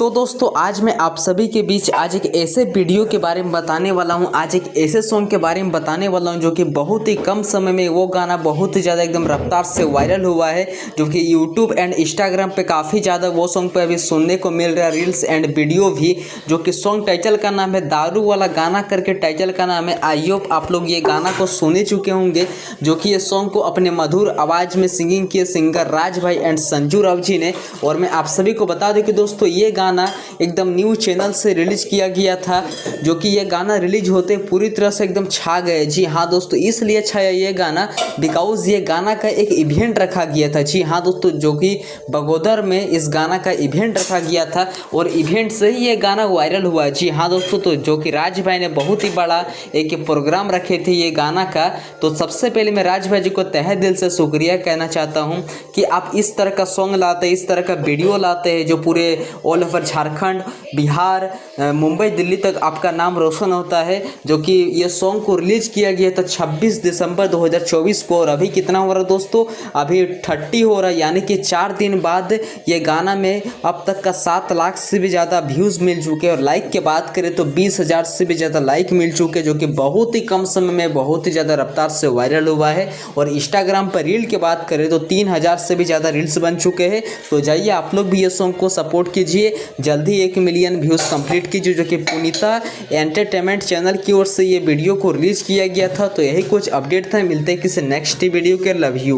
तो दोस्तों आज मैं आप सभी के बीच आज एक ऐसे वीडियो के बारे में बताने वाला हूं, आज एक ऐसे सॉन्ग के बारे में बताने वाला हूं जो कि बहुत ही कम समय में वो गाना बहुत ही ज़्यादा एकदम रफ्तार से वायरल हुआ है, जो कि यूट्यूब एंड इंस्टाग्राम पे काफ़ी ज़्यादा वो सॉन्ग पे अभी सुनने को मिल रहा है, रील्स एंड वीडियो भी। जो कि सॉन्ग टाइटल का नाम है दारू वाला गाना करके टाइटल का नाम है। आई होप आप लोग ये गाना को सुन ही चुके होंगे, जो कि ये सॉन्ग को अपने मधुर आवाज़ में सिंगिंग किए सिंगर राज भाई एंड संजू राव जी ने। और मैं आप सभी को बता दूं कि दोस्तों ये गाना एकदम न्यूज़ चैनल से रिलीज किया गया था, जो कि ये गाना रिलीज होते पूरी तरह से एकदम छा गए। जी हाँ दोस्तों, इसलिए छाया ये गाना बिकॉज ये गाना का एक इवेंट रखा गया था। जी हाँ दोस्तों, जो कि बगोदर में इस गाना का इवेंट रखा गया था और इवेंट से ही ये गाना वायरल हुआ। जी हाँ दोस्तों, तो जो कि राज भाई ने बहुत ही बड़ा एक प्रोग्राम रखे थे ये गाना का। तो सबसे पहले मैं राज भाई जी को तहे दिल से शुक्रिया कहना चाहता हूँ कि आप इस तरह का सॉन्ग लाते हैं, इस तरह का वीडियो लाते हैं जो पूरे ऑल ओवर झारखंड, बिहार, मुंबई, दिल्ली तक आपका नाम रोशन होता है। जो कि ये सॉन्ग को रिलीज किया गया था 26 दिसंबर 2024 को और अभी कितना हो रहा है दोस्तों, अभी 30 हो रहा है, यानी कि 4 दिन बाद ये गाना में अब तक का 7 लाख से भी ज़्यादा व्यूज़ मिल चुके हैं। और लाइक की बात करें तो 20,000 से भी ज़्यादा लाइक मिल चुके हैं, जो कि बहुत ही कम समय में बहुत ही ज़्यादा रफ्तार से वायरल हुआ है। और इंस्टाग्राम पर रील की बात करें तो 3,000 से भी ज़्यादा रील्स बन चुके हैं। तो जाइए आप लोग भी ये सॉन्ग को सपोर्ट कीजिए, जल्दी 1 मिलियन व्यूज़ कंप्लीट कीजिए। जो कि पुनीता एंटरटेनमेंट चैनल की ओर से ये वीडियो को रिलीज़ किया गया था। तो यही कुछ अपडेट था, मिलते हैं किसी नेक्स्ट वीडियो के। Love you.